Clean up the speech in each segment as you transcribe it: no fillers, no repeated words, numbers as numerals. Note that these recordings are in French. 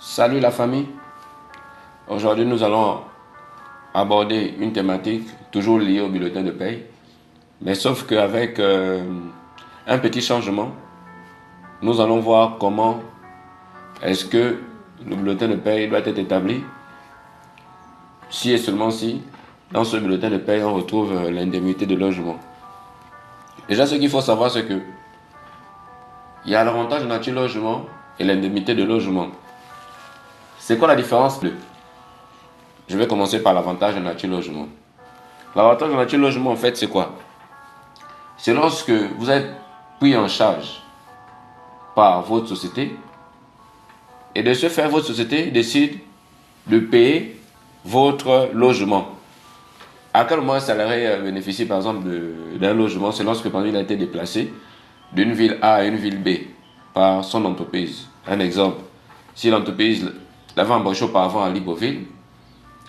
Salut la famille. Aujourd'hui, nous allons aborder une thématique toujours liée au bulletin de paye. Mais sauf qu'avec un petit changement, nous allons voir comment est-ce que le bulletin de paye doit être établi. Si et seulement si, dans ce bulletin de paye, on retrouve l'indemnité de logement. Déjà, ce qu'il faut savoir, c'est que il y a l'avantage de nature logement et l'indemnité de logement. C'est quoi la différence? Je vais commencer par l'avantage de nature logement. L'avantage de nature logement, en fait, c'est quoi? C'est lorsque vous êtes pris en charge par votre société et de ce fait, votre société décide de payer votre logement. À quel moment un salarié bénéficie par exemple d'un logement? C'est lorsque il a été déplacé d'une ville A à une ville B par son entreprise. Un exemple, si l'entreprise l'avait embauché auparavant à Libreville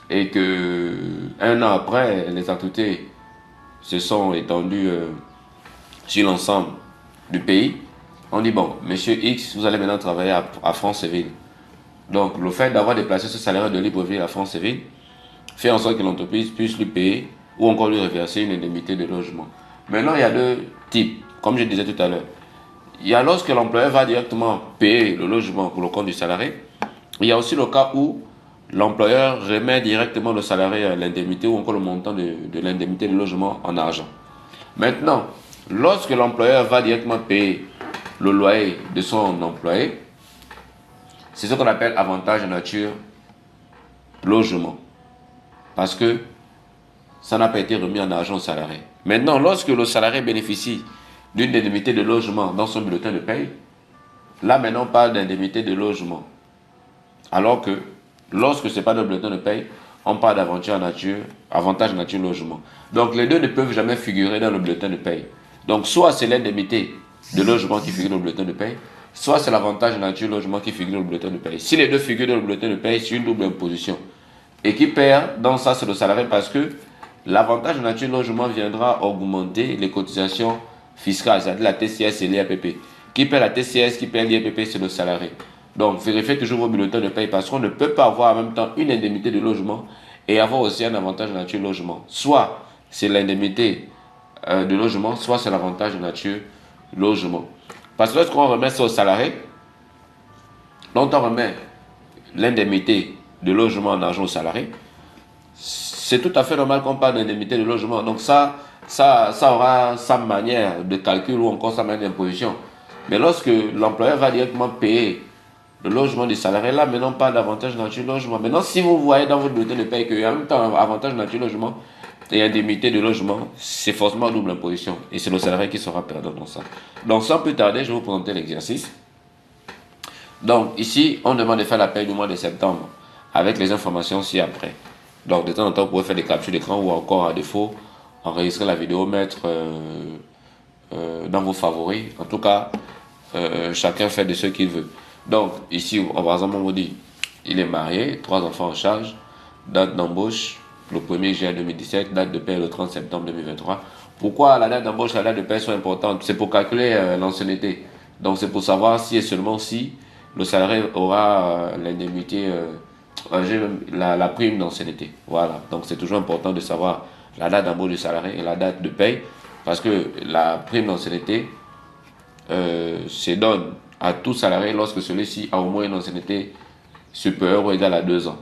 et que un an après, les activités se sont étendues sur l'ensemble du pays, on dit bon, monsieur X, vous allez maintenant travailler à Franceville. Donc le fait d'avoir déplacé ce salarié de Libreville à Franceville fait en sorte que l'entreprise puisse lui payer ou encore lui reverser une indemnité de logement. Maintenant, il y a deux types, comme je disais tout à l'heure. Il y a lorsque l'employeur va directement payer le logement pour le compte du salarié. Il y a aussi le cas où l'employeur remet directement le salarié à l'indemnité ou encore le montant de l'indemnité de logement en argent. Maintenant, lorsque l'employeur va directement payer le loyer de son employé, c'est ce qu'on appelle avantage de nature logement. Parce que ça n'a pas été remis en argent au salarié. Maintenant, lorsque le salarié bénéficie d'une indemnité de logement dans son bulletin de paye, là maintenant on parle d'indemnité de logement. Alors que lorsque ce n'est pas dans le bulletin de paye, on parle avantage en nature logement. Donc les deux ne peuvent jamais figurer dans le bulletin de paye. Donc soit c'est l'indemnité de logement qui figure dans le bulletin de paye, soit c'est l'avantage en nature logement qui figure dans le bulletin de paye. Si les deux figurent dans le bulletin de paye, c'est une double imposition. Et qui perd dans ça, c'est le salarié parce que l'avantage en nature logement viendra augmenter les cotisations fiscales, c'est-à-dire la TCS et l'IAPP. Qui perd la TCS, qui perd l'IAPP, c'est le salarié. Donc, vérifiez toujours vos bulletins de paye parce qu'on ne peut pas avoir en même temps une indemnité de logement et avoir aussi un avantage de nature logement. Soit c'est l'indemnité de logement, soit c'est l'avantage de nature logement. Parce que lorsqu'on remet ça au salarié, donc on remet l'indemnité de logement en argent au salarié, c'est tout à fait normal qu'on parle d'indemnité de logement. Donc ça aura sa manière de calcul ou encore sa manière d'imposition. Mais lorsque l'employeur va directement payer le logement du salarié, là maintenant on parle d'avantage nature logement. Maintenant si vous voyez dans votre bulletin de paye qu'il y a en même temps avantage nature logement et indemnité de logement, c'est forcément double imposition. Et c'est le salarié qui sera perdant dans ça. Donc sans plus tarder, je vais vous présenter l'exercice. Donc ici, on demande de faire la paye du mois de septembre avec les informations ci-après. Donc de temps en temps, vous pouvez faire des captures d'écran ou encore à défaut, enregistrer la vidéo, mettre dans vos favoris. En tout cas, chacun fait de ce qu'il veut. Donc ici, par exemple, on vous dit, il est marié, 3 enfants en charge, date d'embauche, le 1er juillet 2017, date de paie le 30 septembre 2023. Pourquoi la date d'embauche et la date de paie sont importantes? C'est pour calculer l'ancienneté. Donc c'est pour savoir si et seulement si le salarié aura l'indemnité, la prime d'ancienneté. Voilà, donc c'est toujours important de savoir la date d'embauche du salarié et la date de paye, parce que la prime d'ancienneté se donne à tout salarié lorsque celui-ci a au moins une ancienneté supérieure ou égale à 2 ans.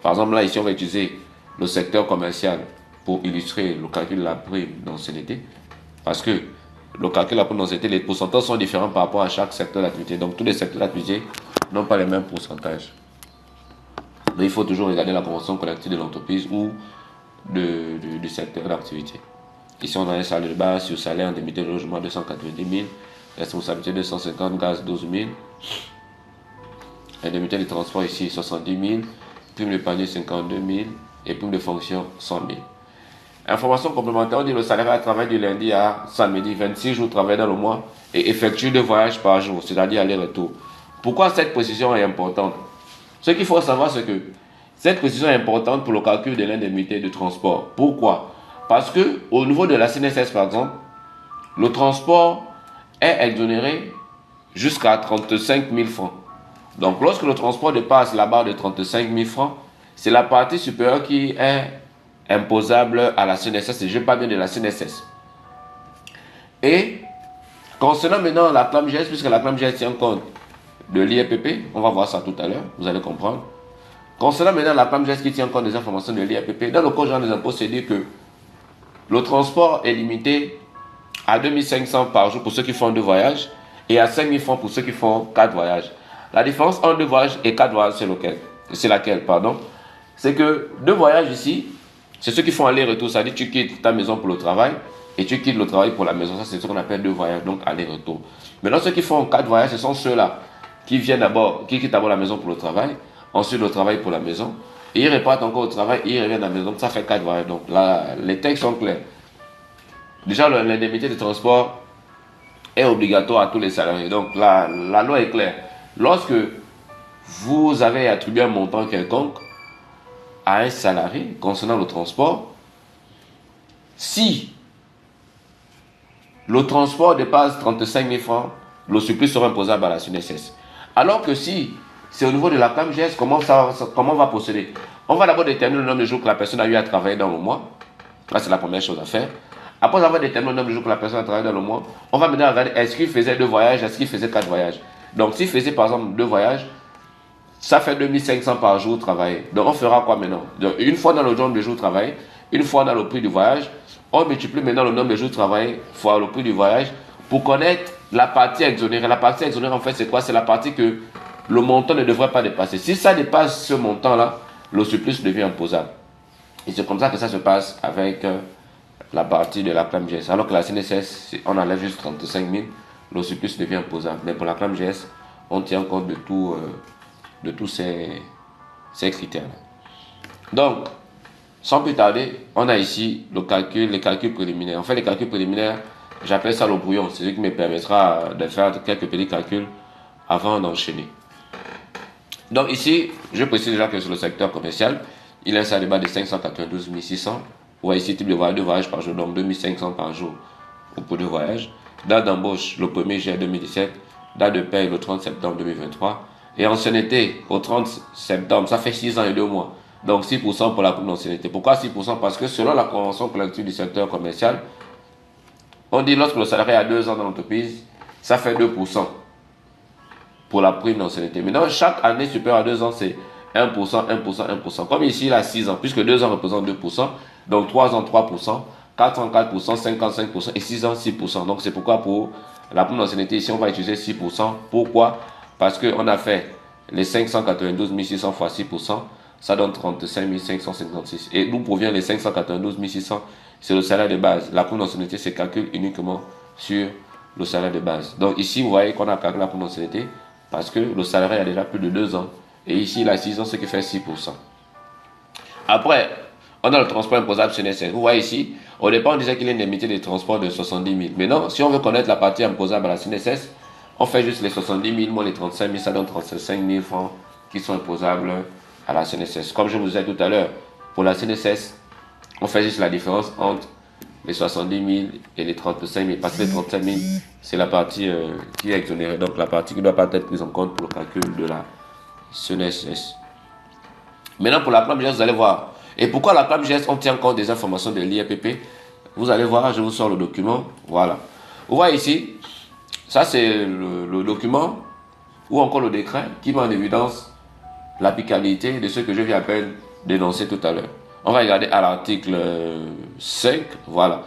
Par exemple, là, ici, on va utiliser le secteur commercial pour illustrer le calcul de la prime d'ancienneté, parce que le calcul de la prime d'ancienneté, les pourcentages sont différents par rapport à chaque secteur d'activité. Donc, tous les secteurs d'activité n'ont pas les mêmes pourcentages. Mais il faut toujours regarder la convention collective de l'entreprise ou du secteur d'activité. Ici, on a un salaire de base sur salaire, indemnité de logement 290 000, responsabilité 250, gaz 12 000, indemnité de transport ici 70 000, prime de panier 52 000 et prime de fonction 100 000. Information complémentaire, on dit le salarié travaille du lundi à samedi, 26 jours travaillent dans le mois et effectue 2 voyages par jour, c'est-à-dire aller-retour. Pourquoi cette précision est importante? Ce qu'il faut savoir, c'est que cette précision est importante pour le calcul de l'indemnité de transport. Pourquoi? Parce que au niveau de la CNSS, par exemple, le transport est exonéré jusqu'à 35 000 francs. Donc, lorsque le transport dépasse la barre de 35 000 francs, c'est la partie supérieure qui est imposable à la CNSS. Et je parle bien de la CNSS. Et concernant maintenant la clame GS, puisque la clame GS tient compte de l'IRPP, on va voir ça tout à l'heure, vous allez comprendre. Concernant maintenant la clame GS qui tient compte des informations de l'IRPP, dans le code général des impôts, c'est dit que le transport est limité à 2500 par jour pour ceux qui font 2 voyages et à 5000 francs pour ceux qui font 4 voyages. La différence entre 2 voyages et 4 voyages, c'est laquelle, pardon. C'est que 2 voyages ici, c'est ceux qui font aller-retour, c'est-à-dire tu quittes ta maison pour le travail et tu quittes le travail pour la maison. Ça, c'est ce qu'on appelle 2 voyages, donc aller-retour. Maintenant, ceux qui font 4 voyages, ce sont ceux-là qui viennent d'abord, qui quittent d'abord la maison pour le travail, ensuite le travail pour la maison, et ils repartent encore au travail et ils reviennent à la maison. Donc ça fait 4 voyages. Donc là, les textes sont clairs. Déjà, l'indemnité de transport est obligatoire à tous les salariés. Donc la loi est claire. Lorsque vous avez attribué un montant quelconque à un salarié concernant le transport, si le transport dépasse 35 000 francs, le surplus sera imposable à la CNSS. Alors que si c'est au niveau de la CAMGS, comment on va procéder? On va d'abord déterminer le nombre de jours que la personne a eu à travailler dans le mois. Là, c'est la première chose à faire. Après avoir déterminé le nombre de jours que la personne a travaillé dans le mois, on va maintenant regarder est-ce qu'il faisait 2 voyages, est-ce qu'il faisait 4 voyages. Donc, s'il faisait par exemple 2 voyages, ça fait 2500 par jour travaillé. Donc, on fera quoi maintenant? Donc, une fois dans le nombre de jours travaillés, une fois dans le prix du voyage, on multiplie maintenant le nombre de jours travaillés fois le prix du voyage pour connaître la partie exonérée. La partie exonérée, en fait, c'est quoi? C'est la partie que le montant ne devrait pas dépasser. Si ça dépasse ce montant-là, le surplus devient imposable. Et c'est comme ça que ça se passe avec la partie de la clame GS. Alors que la CNSS, on enlève juste 35 000, le surplus devient imposable. Mais pour la clame GS, on tient compte de tous ces critères-là. Donc, sans plus tarder, on a ici les calculs préliminaires. En fait, les calculs préliminaires, j'appelle ça le brouillon. C'est ce qui me permettra de faire quelques petits calculs avant d'enchaîner. Donc ici, je précise déjà que sur le secteur commercial, il y a un salaire de base de 592 600. Vous voyez ici, type de voyage, 2 voyages par jour, donc 2500 par jour pour 2 voyages. Date d'embauche, le 1er juillet 2017. Date de paie, le 30 septembre 2023. Et ancienneté, au 30 septembre, ça fait 6 ans et 2 mois. Donc 6% pour la prime d'ancienneté. Pourquoi 6%? Parce que selon la convention collective du secteur commercial, on dit lorsque le salarié a 2 ans dans l'entreprise, ça fait 2% pour la prime d'ancienneté. Maintenant, chaque année supérieure à 2 ans, c'est 1%, 1%, 1%. Comme ici, il a 6 ans, puisque 2 ans représentent 2%, donc 3 ans, 3%, 4 ans, 4%, 5 ans, 5%, et 6 ans, 6%. Donc c'est pourquoi pour la prime d'ancienneté, ici, on va utiliser 6%. Pourquoi? Parce qu'on a fait les 592 600 fois 6%, ça donne 35 556. Et d'où provient les 592 600? C'est le salaire de base. La prime d'ancienneté se calcule uniquement sur le salaire de base. Donc ici, vous voyez qu'on a calculé la prime d'ancienneté parce que le salarié a déjà plus de 2 ans. Et ici, il a 6 ans, ce qui fait 6%. Après, on a le transport imposable CNSS. Vous voyez ici, au départ, on disait qu'il y a une indemnité de transport de 70 000. Maintenant, si on veut connaître la partie imposable à la CNSS, on fait juste les 70 000 moins les 35 000, ça donne 35 000 francs qui sont imposables à la CNSS. Comme je vous ai dit tout à l'heure, pour la CNSS, on fait juste la différence entre les 70 000 et les 35 000. Parce que les 35 000, c'est la partie qui est exonérée. Donc la partie qui ne doit pas être prise en compte pour le calcul de la CNSS. Maintenant, pour la clame GS, vous allez voir. Et pourquoi la clame GS, on tient compte des informations de l'IRPP? Vous allez voir, je vous sors le document. Voilà. Vous voyez ici, ça c'est le document ou encore le décret qui met en évidence l'applicabilité de ce que je viens à peine d'énoncer tout à l'heure. On va regarder à l'article 5. Voilà.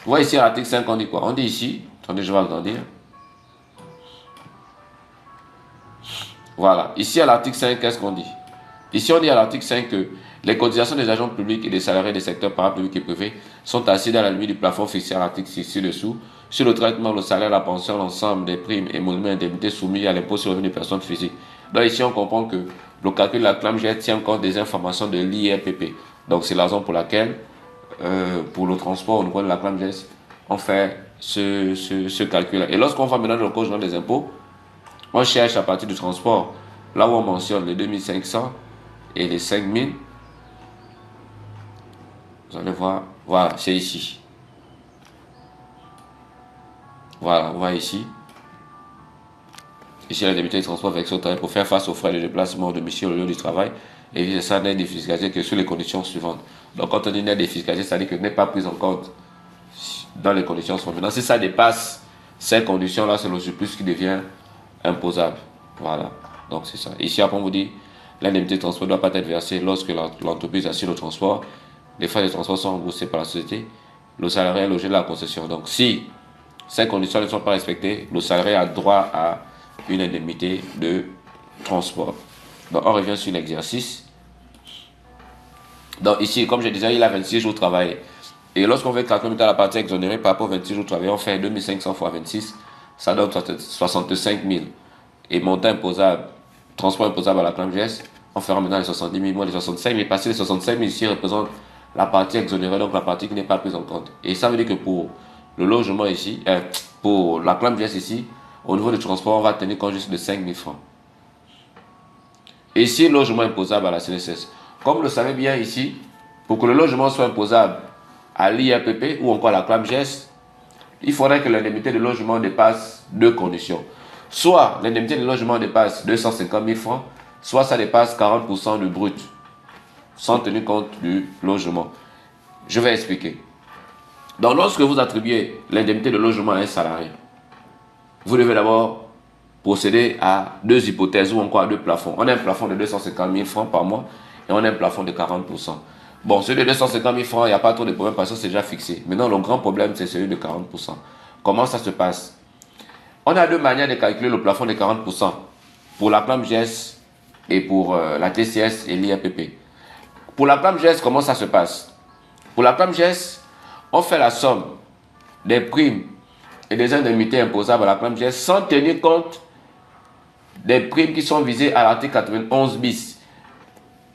Vous voyez ici à l'article 5, on dit quoi? On dit ici, attendez, je vais agrandir. Voilà. Ici à l'article 5, qu'est-ce qu'on dit? Ici, on dit à l'article 5 que les cotisations des agents publics et des salariés des secteurs parapublics et privés sont assises à la limite du plafond fixé à l'article 6 ci-dessous sur le traitement, le salaire, la pension, l'ensemble des primes, émoluments et indemnités soumis à l'impôt sur le revenu des personnes physiques. Donc ici, on comprend que le calcul de la clame GS tient compte des informations de l'IRPP. Donc c'est la raison pour laquelle, pour le transport au niveau de la clame GS, on fait ce calcul-là. Et lorsqu'on va maintenant dans le code général des impôts, on cherche à partir du transport, là où on mentionne les 2500 et les 5000. Vous allez voir, voilà, c'est ici. Voilà, on voit ici. Ici, l'indemnité de transport versée au travail pour faire face aux frais de déplacement au domicile au lieu du travail. Et vice ça n'est défiscalisé que sur les conditions suivantes. Donc, quand on dit n'est défiscalisé, ça veut dire que n'est pas prise en compte dans les conditions suivantes. Maintenant, si ça dépasse ces conditions-là, c'est le surplus qui devient imposable. Voilà. Donc, c'est ça. Ici, après, on vous dit l'indemnité de transport ne doit pas être versée lorsque l'entreprise assure le transport. Les frais de transport sont remboursés par la société. Le salarié est logé de la concession. Donc, si ces conditions ne sont pas respectées, le salarié a droit à une indemnité de transport. Donc, on revient sur l'exercice. Donc, ici, comme je disais, il a 26 jours travaillés. Et lorsqu'on veut calculer la partie exonérée par rapport aux 26 jours travaillés, on fait 2500 fois 26, ça donne 65 000. Et montant imposable, transport imposable à la CNAMGS, on fera maintenant les 70 000 moins les 65 000, parce que les 65 000 ici représentent la partie exonérée, donc la partie qui n'est pas prise en compte. Et ça veut dire que pour le logement ici, pour la CNAMGS ici, au niveau du transport, on va tenir compte juste de 5 000 francs. Et ici, logement imposable à la CNSS. Comme vous le savez bien ici, pour que le logement soit imposable à l'IAPP ou encore à la CNAMGS, il faudrait que l'indemnité de logement dépasse deux conditions. Soit l'indemnité de logement dépasse 250 000 francs, soit ça dépasse 40% du brut, sans tenir compte du logement. Je vais expliquer. Donc, lorsque vous attribuez l'indemnité de logement à un salarié, vous devez d'abord procéder à deux hypothèses ou encore à deux plafonds. On a un plafond de 250 000 francs par mois et on a un plafond de 40%. Bon, celui de 250 000 francs, il n'y a pas trop de problème parce que c'est déjà fixé. Maintenant, le grand problème, c'est celui de 40%. Comment ça se passe? On a deux manières de calculer le plafond de 40% pour la CNAMGS et pour la TCS et l'IAPP. Pour la CNAMGS, comment ça se passe? Pour la CNAMGS, on fait la somme des primes et des indemnités imposables à la CNAMGS sans tenir compte des primes qui sont visées à l'article 91 bis.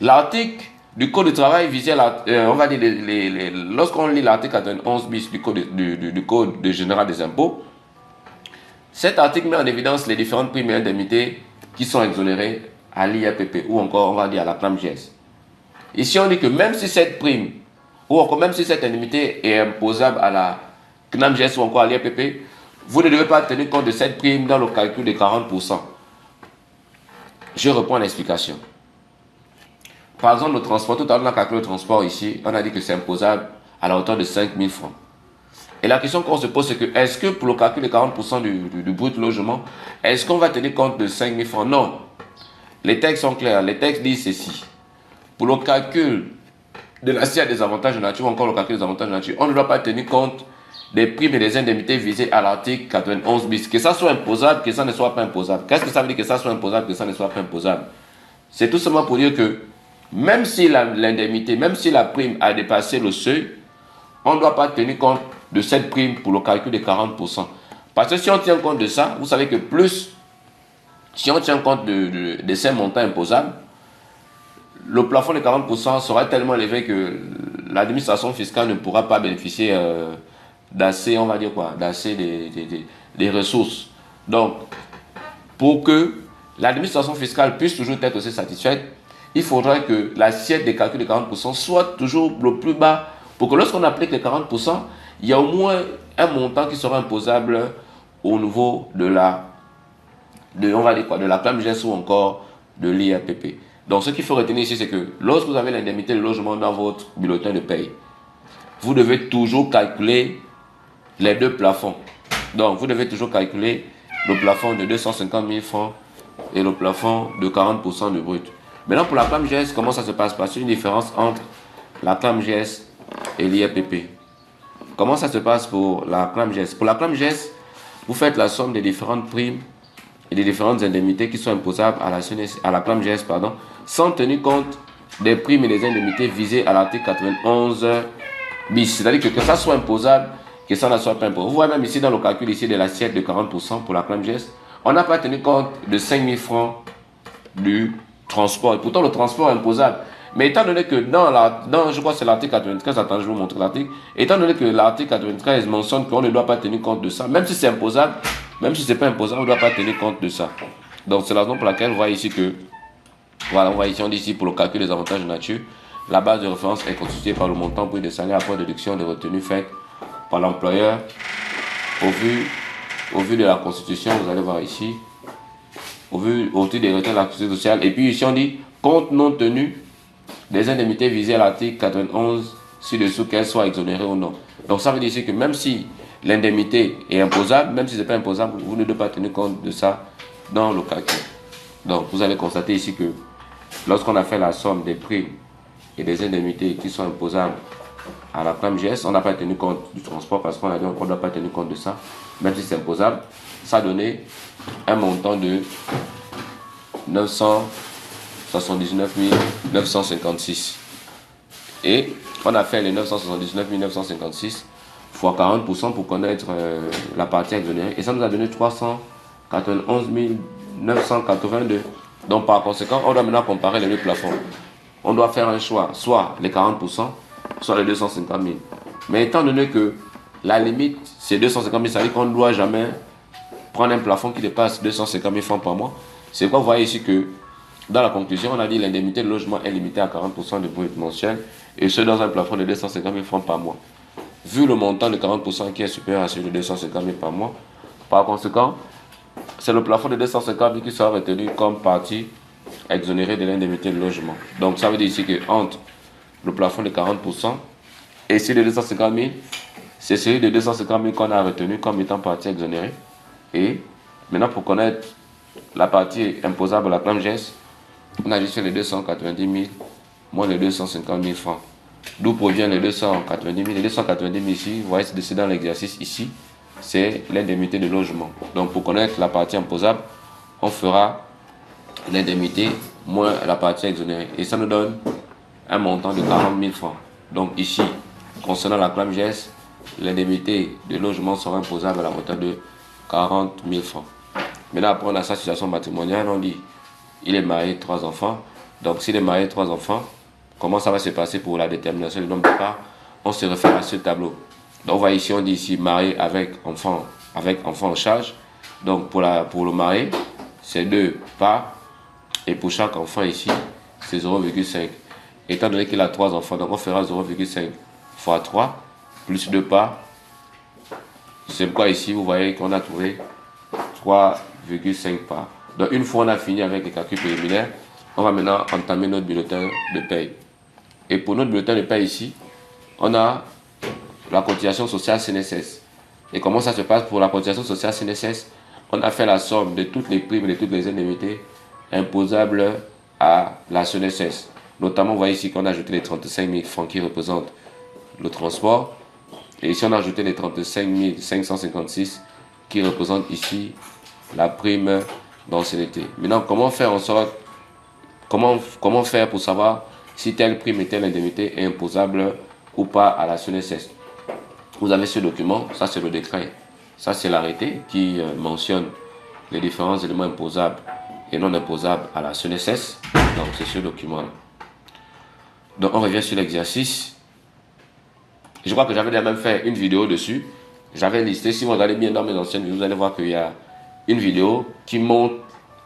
L'article du Code du travail visait, on va dire, lorsqu'on lit l'article 91 bis du Code général des impôts, cet article met en évidence les différentes primes et indemnités qui sont exonérées à l'IAPP ou encore, on va dire, à la CNAMGS. Ici, on dit que même si cette prime ou encore même si cette indemnité est imposable à la CNAMGS ou encore à l'IAPP, vous ne devez pas tenir compte de cette prime dans le calcul de 40%. Je reprends l'explication. Par exemple, le transport, tout à l'heure, on a calculé le transport ici, on a dit que c'est imposable à la hauteur de 5 000 francs. Et la question qu'on se pose, c'est que est-ce que pour le calcul de 40% du brut logement, est-ce qu'on va tenir compte de 5 000 francs? Non. Les textes sont clairs. Les textes disent ceci. Pour le calcul de l'assiette des avantages de nature ou encore le calcul des avantages de nature, on ne doit pas tenir compte des primes et des indemnités visées à l'article 91 bis. Que ça soit imposable, que ça ne soit pas imposable. Qu'est-ce que ça veut dire que ça soit imposable, que ça ne soit pas imposable? C'est tout simplement pour dire que même si l'indemnité, même si la prime a dépassé le seuil, on ne doit pas tenir compte de cette prime pour le calcul de 40%. Parce que si on tient compte de ça, vous savez que plus, si on tient compte de ces montants imposables, le plafond de 40% sera tellement élevé que l'administration fiscale ne pourra pas bénéficier d'assez, on va dire quoi, d'assez des ressources. Donc, pour que l'administration fiscale puisse toujours être aussi satisfaite, il faudrait que l'assiette des calculs de 40% soit toujours le plus bas pour que lorsqu'on applique les 40%, il y a au moins un montant qui sera imposable au niveau de on va dire quoi, de la CNAMGS ou encore de l'IAPP. Donc, ce qu'il faut retenir ici, c'est que lorsque vous avez l'indemnité de logement dans votre bulletin de paye, vous devez toujours calculer les deux plafonds. Donc, vous devez toujours calculer le plafond de 250 000 francs et le plafond de 40% du brut. Maintenant, pour la CNAMGS, comment ça se passe? Parce qu'il y a une différence entre la CNAMGS et l'IAPP. Comment ça se passe pour la CNAMGS? Pour la CNAMGS, vous faites la somme des différentes primes et des différentes indemnités qui sont imposables à la CNAMGS, sans tenir compte des primes et des indemnités visées à l'article 91 bis. C'est-à-dire que ça soit imposable, que ça ne soit pas imposable. Vous voyez même ici dans le calcul ici de l'assiette de 40% pour la CNAMGS, on n'a pas tenu compte de 5 000 francs du transport. Et pourtant, le transport est imposable. Mais étant donné que je crois que c'est l'article 93, attends, je vais vous montrer l'article. Étant donné que l'article 93 mentionne qu'on ne doit pas tenir compte de ça, même si c'est imposable, même si c'est pas imposable, on ne doit pas tenir compte de ça. Donc, c'est la raison pour laquelle on voit ici que, voilà, on voit ici, on dit ici pour le calcul des avantages de nature, la base de référence est constituée par le montant brut des salaires après déduction des retenues faites par l'employeur au vu de la Constitution. Vous allez voir ici. au titre des retraites de la sécurité sociale. Et puis ici, on dit compte non tenu des indemnités visées à l'article 91 ci-dessous, qu'elles soient exonérées ou non. Donc ça veut dire ici que même si l'indemnité est imposable, même si ce n'est pas imposable, vous ne devez pas tenir compte de ça dans le calcul. Donc vous allez constater ici que lorsqu'on a fait la somme des primes et des indemnités qui sont imposables à la prime GS, on n'a pas tenu compte du transport parce qu'on a dit qu'on ne doit pas tenir compte de ça, même si c'est imposable. Ça a donné un montant de 979 956. Et on a fait les 979 956 fois 40% pour connaître la partie exonérée. Et ça nous a donné 391 982. Donc par conséquent, on doit maintenant comparer les deux plafonds. On doit faire un choix, soit les 40%, soit les 250 000. Mais étant donné que la limite, c'est 250 000, ça veut dire qu'on ne doit jamais prendre un plafond qui dépasse 250 000 francs par mois. C'est pourquoi vous voyez ici que dans la conclusion, on a dit que l'indemnité de logement est limitée à 40% de brut mensuel et ce dans un plafond de 250 000 francs par mois. Vu le montant de 40% qui est supérieur à celui de 250 000 par mois, par conséquent, c'est le plafond de 250 000 qui sera retenu comme partie exonérée de l'indemnité de logement. Donc ça veut dire ici que entre le plafond de 40% et celui de 250 000, c'est celui de 250 000 qu'on a retenu comme étant partie exonérée. Et maintenant, pour connaître la partie imposable à la prime GES, on a juste fait les 290 000 moins les 250 000 francs. D'où provient les 290 000. Les 290 000 ici, vous voyez, c'est dans l'exercice ici, c'est l'indemnité de logement. Donc pour connaître la partie imposable, on fera l'indemnité moins la partie exonérée. Et ça nous donne un montant de 40 000 francs. Donc ici, concernant la clame GES, l'indemnité de logement sera imposable à la hauteur de 40 000 francs. Maintenant, après on a sa situation matrimoniale, on dit il est marié, 3 enfants. Donc s'il est marié, 3 enfants, comment ça va se passer pour la détermination du nombre de parts? On se réfère à ce tableau. Donc on voit ici, on dit ici marié avec enfant en charge. Donc pour le marié, c'est 2 parts. Et pour chaque enfant ici, c'est 0,5. Étant donné qu'il a 3 enfants, donc on fera 0,5 fois 3 plus 2 parts. C'est pourquoi ici, vous voyez qu'on a trouvé 3,5 parts. Donc une fois on a fini avec les calculs préliminaires, on va maintenant entamer notre bulletin de paye. Et pour notre bulletin de paye ici, on a la cotisation sociale CNSS. Et comment ça se passe pour la cotisation sociale CNSS? On a fait la somme de toutes les primes et de toutes les indemnités imposables à la CNSS. Notamment, vous voyez ici qu'on a ajouté les 35 000 francs qui représentent le transport. Et ici, on a ajouté les 35 556 qui représentent ici la prime d'ancienneté. Maintenant, comment faire en sorte, comment faire pour savoir si telle prime et telle indemnité est imposable ou pas à la CNSS? Vous avez ce document, ça c'est le décret, ça c'est l'arrêté qui mentionne les différents éléments imposables et non imposables à la CNSS. Donc c'est ce document-là. Donc on revient sur l'exercice. Je crois que j'avais déjà même fait une vidéo dessus. J'avais listé, si vous regardez bien dans mes anciennes vidéos, vous allez voir qu'il y a une vidéo qui montre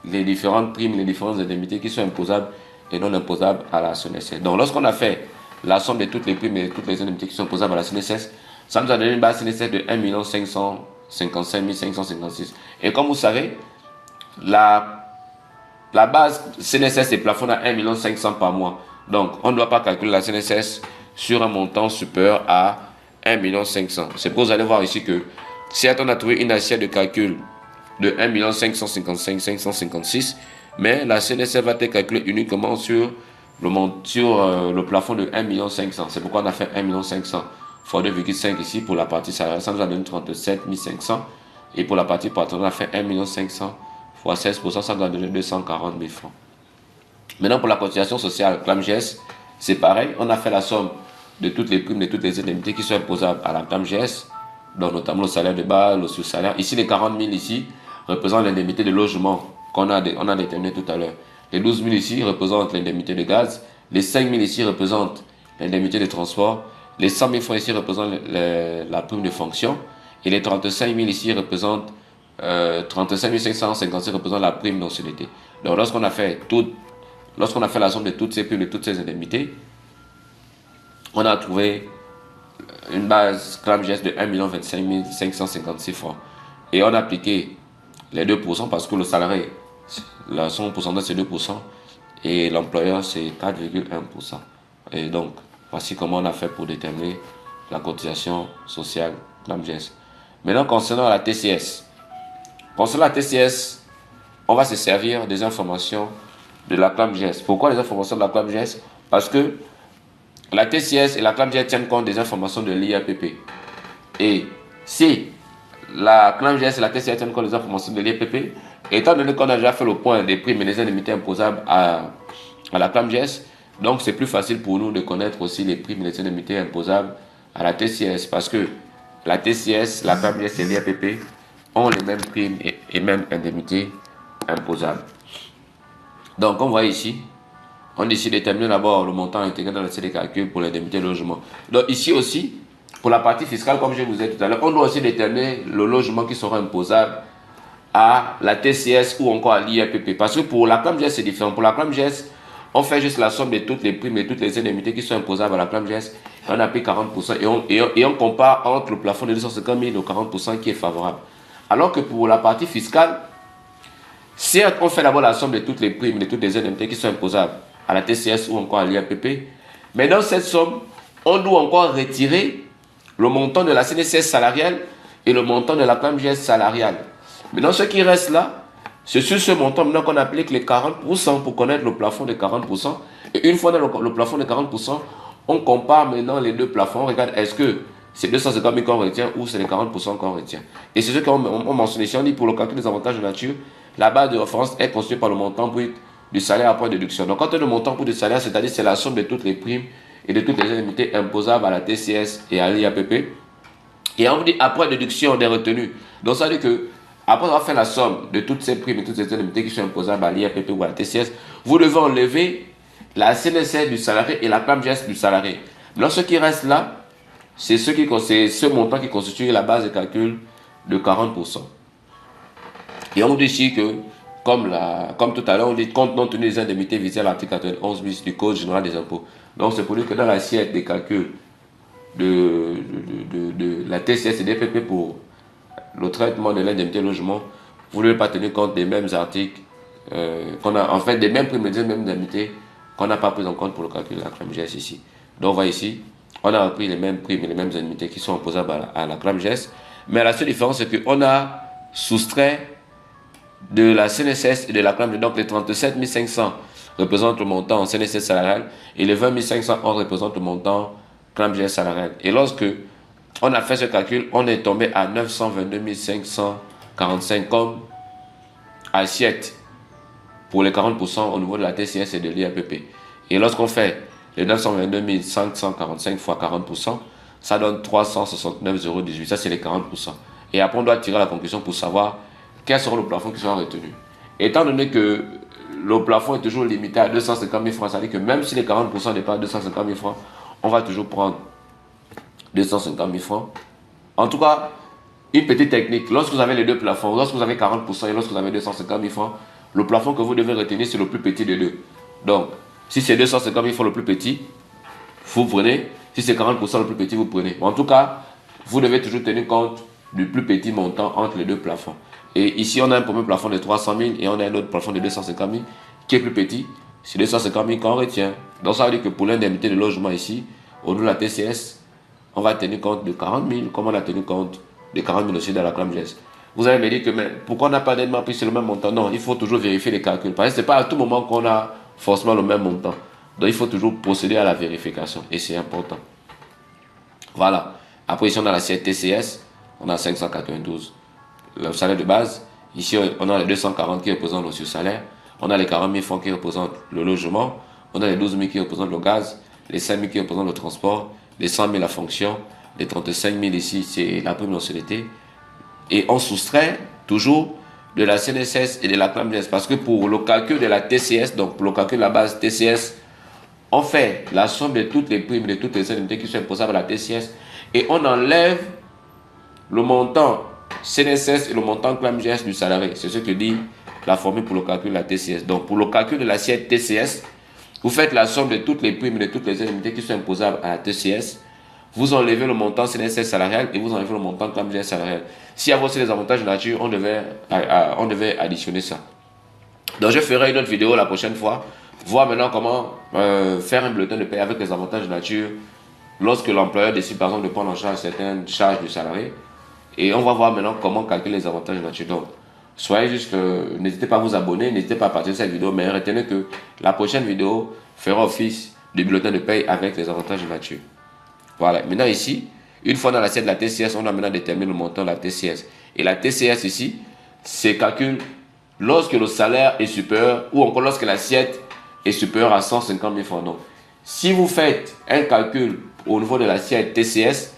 les différentes primes, les différentes indemnités qui sont imposables et non imposables à la CNSS. Donc lorsqu'on a fait la somme de toutes les primes et de toutes les indemnités qui sont imposables à la CNSS, ça nous a donné une base CNSS de 1 555 556. Et comme vous savez, la base CNSS est plafonnée à 1 500 000 par mois. Donc on ne doit pas calculer la CNSS sur un montant supérieur à 1 500 000. C'est pour vous allez voir ici que certes on a trouvé une assiette de calcul de 1 555 556, mais la CNSS va être calculée uniquement sur le plafond de 1 500 000. C'est pourquoi on a fait 1 500 000 fois 2,5 ici pour la partie salariale. Ça nous a donné 37 500. Et pour la partie patronale, on a fait 1 500 000 fois 16%, ça nous a donné 240 000 francs. Maintenant pour la cotisation sociale, clame GES, c'est pareil. On a fait la somme de toutes les primes, de toutes les indemnités qui sont imposables à la clame GES, donc notamment le salaire de base, le sous-salaire. Ici, les 40 000 ici représentent l'indemnité de logement qu'on a déterminé tout à l'heure. Les 12 000 ici représentent l'indemnité de gaz. Les 5 000 ici représentent l'indemnité de transport. Les 100 000 francs ici représentent la prime de fonction. Et les 35 000 ici représentent 35 556 représentent la prime d'ancienneté. Donc lorsqu'on a fait la somme de toutes ces primes, de toutes ces indemnités, on a trouvé une base clame GES de 1 25 556 francs. Et on a appliqué les 2% parce que le salarié son pourcentage c'est 2% et l'employeur c'est 4,1%. Et donc, voici comment on a fait pour déterminer la cotisation sociale ClamGS. Maintenant, concernant la TCS. Concernant la TCS, on va se servir des informations de la ClamGS. Pourquoi les informations de la ClamGS? Parce que la TCS et la ClamGS tiennent compte des informations de l'IAPP. Et si la ClamGS et la TCS tiennent compte des informations de l'IAPP, étant donné qu'on a déjà fait le point des primes et des indemnités imposables à la ClamGS, donc c'est plus facile pour nous de connaître aussi les primes et les indemnités imposables à la TCS, parce que la TCS, la ClamGS et l'IAPP ont les mêmes primes et mêmes indemnités imposables. Donc, comme vous voyez ici, on décide de déterminer d'abord le montant intégré dans le CD calcul pour l'indemnité logement. Donc, ici aussi, pour la partie fiscale, comme je vous ai dit tout à l'heure, on doit aussi déterminer le logement qui sera imposable à la TCS ou encore à l'IAPP. Parce que pour la ClamGS, c'est différent. Pour la ClamGS, on fait juste la somme de toutes les primes et toutes les indemnités qui sont imposables à la ClamGS. On applique 40% et on compare entre le plafond de 250 000 et le 40% qui est favorable. Alors que pour la partie fiscale, certes, on fait d'abord la somme de toutes les primes et de toutes les indemnités qui sont imposables à la TCS ou encore à l'IAPP. Mais dans cette somme, on doit encore retirer le montant de la CNSS salariale et le montant de la ClamGS salariale. Maintenant, ce qui reste là, c'est sur ce montant maintenant qu'on applique les 40% pour connaître le plafond de 40%. Et une fois dans le plafond de 40%, on compare maintenant les deux plafonds. On regarde, est-ce que c'est 250 000 qu'on retient ou c'est les 40% qu'on retient. Et c'est ce qu'on mentionne ici. On dit pour le calcul des avantages de nature, la base de référence est constituée par le montant brut du salaire après déduction. Donc, quand on a le montant brut du salaire, c'est-à-dire c'est la somme de toutes les primes et de toutes les indemnités imposables à la TCS et à l'IAPP. Et on dit après déduction des retenues. Donc, ça veut dire que après avoir fait la somme de toutes ces primes et toutes ces indemnités qui sont imposables à l'IAPP ou à la TCS, vous devez enlever la CNSS du salarié et la ClamGS du salarié. Donc, ce qui reste là, c'est ce montant qui constitue la base de calcul de 40%. Et on dit ici que, comme tout à l'heure, on dit compte non tenu des indemnités visées à l'article 91 bis du Code général des impôts. Donc, c'est pour dire que dans l'assiette des calculs de la TCS et des PP pour le traitement de l'indemnité logement, vous ne devez pas tenir compte des mêmes articles qu'on a, en fait, des mêmes primes et des mêmes indemnités qu'on n'a pas pris en compte pour le calcul de la ClamGS ici. Donc, on voit ici, on a repris les mêmes primes et les mêmes indemnités qui sont imposables à la ClamGS, mais la seule différence, c'est qu'on a soustrait de la CNSS et de la ClamGS. Donc, les 37 500 représentent le montant en CNSS salarial et les 20 500 représentent le montant ClamGS salarial. Et lorsque on a fait ce calcul, on est tombé à 922 545 comme assiette pour les 40% au niveau de la TCS et de l'IAPP. Et lorsqu'on fait les 922 545 fois 40%, ça donne 369,18 €. Ça, c'est les 40%. Et après, on doit tirer la conclusion pour savoir quel sera le plafond qui sera retenu. Étant donné que le plafond est toujours limité à 250 000 francs, ça veut dire que même si les 40% dépassent 250 000 francs, on va toujours prendre 250 000 francs. En tout cas, une petite technique. Lorsque vous avez les deux plafonds, lorsque vous avez 40% et lorsque vous avez 250 000 francs, le plafond que vous devez retenir, c'est le plus petit des deux. Donc, si c'est 250 000 francs le plus petit, vous prenez. Si c'est 40% le plus petit, vous prenez. En tout cas, vous devez toujours tenir compte du plus petit montant entre les deux plafonds. Et ici, on a un premier plafond de 300 000 et on a un autre plafond de 250 000 qui est plus petit. C'est 250 000 qu'on retient. Donc, ça veut dire que pour l'indemnité de logement ici, au niveau de la TCS, on va tenir compte de 40 000, comme on a tenu compte de 40 000 aussi dans la ClamGS. Vous allez me dire que mais pourquoi on n'a pas d'aidement pris sur le même montant? Non, il faut toujours vérifier les calculs. Parce que ce n'est pas à tout moment qu'on a forcément le même montant. Donc il faut toujours procéder à la vérification. Et c'est important. Voilà. Après ici on a l'assiette TCS. On a 592. Le salaire de base. Ici on a les 240 qui représentent le sur-salaire. On a les 40 000 francs qui représentent le logement. On a les 12 000 qui représentent le gaz. Les 5 000 qui représentent le transport. Les 100 000 la fonction. Les 35 000 ici c'est la prime mensualité. Et on soustrait toujours de la CNSS et de la ClamGS. Parce que pour le calcul de la TCS, donc pour le calcul de la base TCS, on fait la somme de toutes les primes, de toutes les indemnités qui sont imposables à la TCS. Et on enlève le montant CNSS et le montant ClamGS du salarié. C'est ce que dit la formule pour le calcul de la TCS. Donc pour le calcul de l'assiette TCS, vous faites la somme de toutes les primes et de toutes les indemnités qui sont imposables à la TCS. Vous enlevez le montant CNSS salarial et vous enlevez le montant ClamGS salarial. S'il y a aussi des avantages de nature, on devait additionner ça. Donc je ferai une autre vidéo la prochaine fois, voir maintenant comment faire un bulletin de paie avec les avantages de nature lorsque l'employeur décide par exemple de prendre en charge certaines charges du salarié. Et on va voir maintenant comment calculer les avantages de nature. Donc, soyez juste, n'hésitez pas à vous abonner, n'hésitez pas à partager cette vidéo, mais retenez que la prochaine vidéo fera office de bulletin de paie avec les avantages de nature. Voilà, maintenant ici, une fois dans l'assiette de la TCS, on a maintenant déterminé le montant de la TCS. Et la TCS ici, c'est calcul lorsque le salaire est supérieur ou encore lorsque l'assiette est supérieure à 150 000 francs. Donc, si vous faites un calcul au niveau de l'assiette TCS,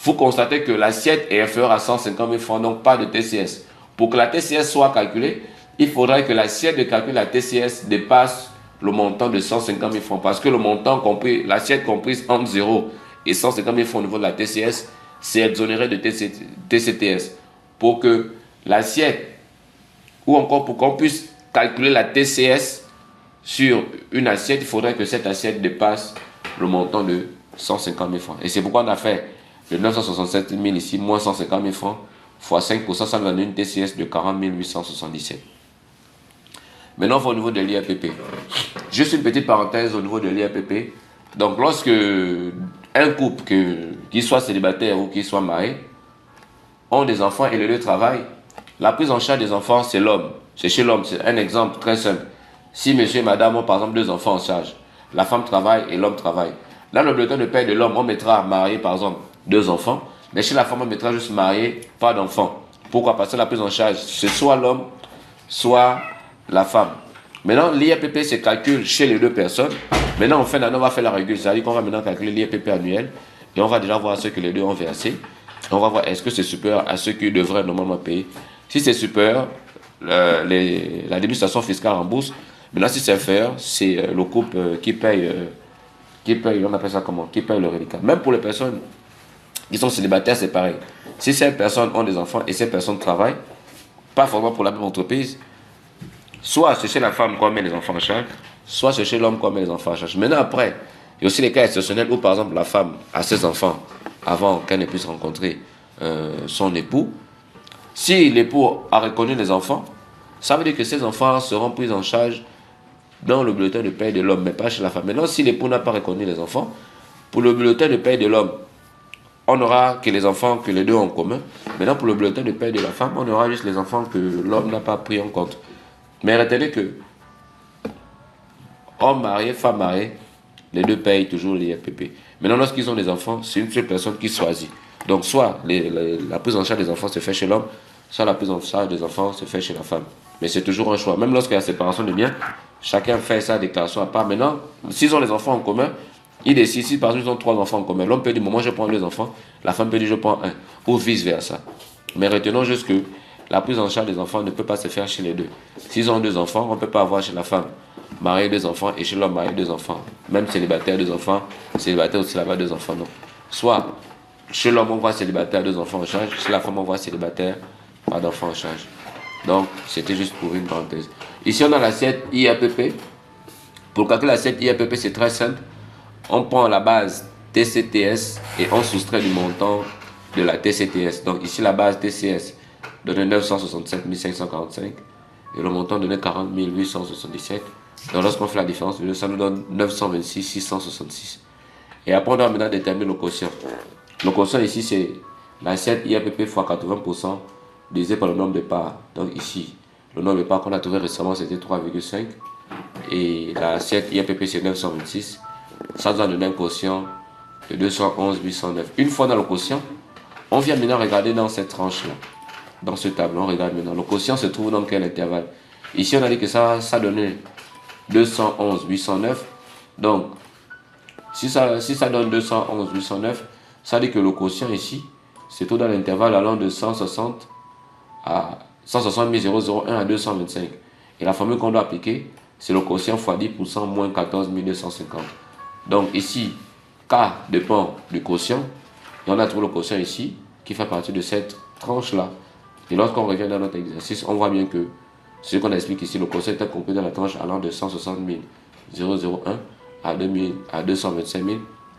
vous constatez que l'assiette est inférieure à 150 000 francs, donc pas de TCS. Pour que la TCS soit calculée, il faudrait que l'assiette de calcul de la TCS dépasse le montant de 150 000 francs. Parce que le montant compris, l'assiette comprise entre 0 et 150 000 francs au niveau de la TCS, c'est exonéré de TCTS. Pour que l'assiette, ou encore pour qu'on puisse calculer la TCS sur une assiette, il faudrait que cette assiette dépasse le montant de 150 000 francs. Et c'est pourquoi on a fait le 967 000 ici, moins 150 000 francs, fois 5%, ça donne une TCS de 40 877. Maintenant, on va au niveau de l'IRPP. Juste une petite parenthèse au niveau de l'IRPP. Donc, lorsque un couple, qu'il soit célibataire ou qu'il soit marié, ont des enfants et les deux travaillent, la prise en charge des enfants, c'est l'homme. C'est chez l'homme. C'est un exemple très simple. Si monsieur et madame ont par exemple 2 enfants en charge, la femme travaille et l'homme travaille. Dans le bulletin de paie de l'homme, on mettra marié par exemple 2 enfants, mais chez la femme, on mettra juste marié, pas d'enfants. Pourquoi? Parce que la prise en charge, c'est soit l'homme, soit la femme. Maintenant, l'IRPP se calcule chez les 2 personnes. Maintenant, en fin d'année, on va faire la régule. C'est-à-dire qu'on va maintenant calculer l'IRPP annuel et on va déjà voir ce que les deux ont versé. On va voir est-ce que c'est supérieur à ce qu'ils devraient normalement payer. Si c'est supérieur, la déduction fiscale rembourse. Maintenant, si c'est inférieur, c'est le couple qui paye, on appelle ça comment? Qui paye le reliquat. Même pour les personnes qui sont célibataires, c'est pareil. Si ces personnes ont des enfants et ces personnes travaillent, pas forcément pour la même entreprise, soit c'est chez la femme qu'on met les enfants en charge, soit c'est chez l'homme qu'on met les enfants en charge. Maintenant, après, il y a aussi les cas exceptionnels où, par exemple, la femme a ses enfants avant qu'elle ne puisse rencontrer son époux. Si l'époux a reconnu les enfants, ça veut dire que ces enfants seront pris en charge dans le bulletin de paie de l'homme, mais pas chez la femme. Maintenant, si l'époux n'a pas reconnu les enfants, pour le bulletin de paie de l'homme, on n'aura que les enfants que les deux ont en commun. Maintenant, pour le bulletin de paie de la femme, on aura juste les enfants que l'homme n'a pas pris en compte. Mais retenez que homme marié, femme mariée, les deux payent toujours l'IRPP. Maintenant, lorsqu'ils ont des enfants, c'est une seule personne qui choisit. Donc, soit la prise en charge des enfants se fait chez l'homme, soit la prise en charge des enfants se fait chez la femme. Mais c'est toujours un choix. Même lorsqu'il y a séparation de biens, chacun fait sa déclaration à part. Maintenant, s'ils ont les enfants en commun, ils décident, si par exemple ils ont 3 enfants en commun, l'homme peut dire, moi je prends 2 enfants, la femme peut dire, je prends 1, ou vice-versa. Mais retenons juste que la prise en charge des enfants ne peut pas se faire chez les deux. S'ils ont 2 enfants, on ne peut pas avoir chez la femme marié 2 enfants et chez l'homme marié 2 enfants. Même célibataire 2 enfants, célibataire ou célibataire 2 enfants, non. Soit chez l'homme on voit célibataire 2 enfants en charge, chez la femme on voit célibataire pas d'enfants en charge. Donc c'était juste pour une parenthèse. Ici on a l'assiette IRPP. Pour calculer l'assiette IRPP c'est très simple. On prend la base TCTS et on soustrait du montant de la TCTS. Donc ici la base TCS donne 967 545 et le montant donne 40 877. Donc lorsqu'on fait la différence, ça nous donne 926 666. Et après on doit maintenant déterminer le quotient. Le quotient ici c'est l'assiette IRPP fois 80% divisé par le nombre de parts. Donc ici, le nombre de parts qu'on a trouvé récemment c'était 3,5 et l'assiette IRPP c'est 926. Ça nous donne un quotient de 211 809. Une fois dans le quotient, on vient maintenant regarder dans cette tranche-là. Dans ce tableau, on regarde maintenant. Le quotient se trouve dans quel intervalle? Ici, on a dit que ça donnait 211 809. Donc, si ça donne 211 809, ça dit que le quotient ici, c'est tout dans l'intervalle allant de 160 à 160 001 à 225. Et la formule qu'on doit appliquer, c'est le quotient fois 10% moins 14 250. Donc ici, K dépend du quotient. Et on a trouvé le quotient ici, qui fait partie de cette tranche-là. Et lorsqu'on revient dans notre exercice, on voit bien que ce qu'on explique ici, le quotient est compris dans la tranche allant de 160 001 à 225 000,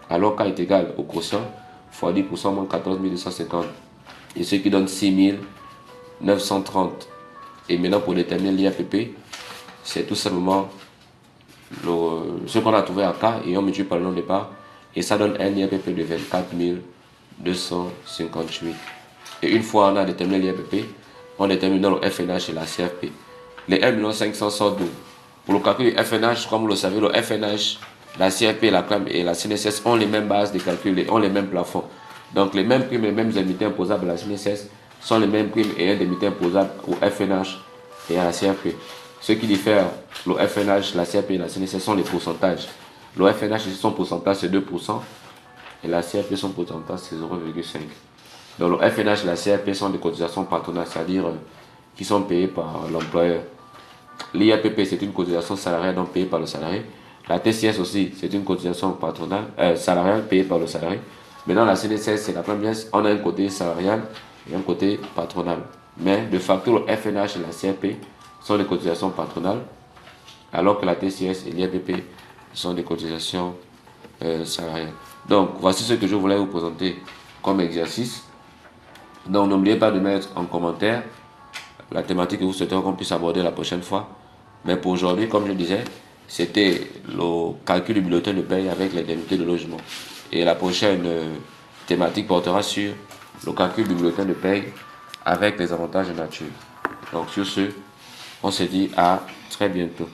alors K est égal au quotient fois 10% moins 14 250. Et ce qui donne 6 930. Et maintenant, pour déterminer l'IRPP, c'est tout simplement ce qu'on a trouvé à K et on multiplie par le nombre de parts et ça donne un IRPP de 24 258. Et une fois on a déterminé l'IRPP, on détermine le FNH et la CFP. Les 1 500 000 sortent d'où? Pour le calcul du FNH, comme vous le savez, le FNH, la CFP, la CRAM et la CNSS ont les mêmes bases de calcul et ont les mêmes plafonds. Donc les mêmes primes et les mêmes indemnités imposables à la CNSS sont les mêmes primes et indemnités imposables au FNH et à la CFP. Ce qui diffère le FNH, la CFP et la CNSS sont les pourcentages. Le FNH, son pourcentage c'est 2% et la CFP, son pourcentage c'est 0,5%. Donc le FNH et la CFP sont des cotisations patronales, c'est-à-dire qui sont payées par l'employeur. L'IAPP, c'est une cotisation salariale donc payée par le salarié. La TCS aussi, c'est une cotisation patronale, salariale payée par le salarié. Maintenant, la CNSS, c'est la première, on a un côté salarial et un côté patronal. Mais de facto, le FNH et la CFP sont des cotisations patronales, alors que la TCS et l'IAPP sont des cotisations salariales. Donc, voici ce que je voulais vous présenter comme exercice. Donc, n'oubliez pas de mettre en commentaire la thématique que vous souhaitez qu'on puisse aborder la prochaine fois. Mais pour aujourd'hui, comme je disais, c'était le calcul du bulletin de paie avec l'indemnité de logement. Et la prochaine thématique portera sur le calcul du bulletin de paie avec les avantages de nature. Donc sur ce, on se dit à très bientôt.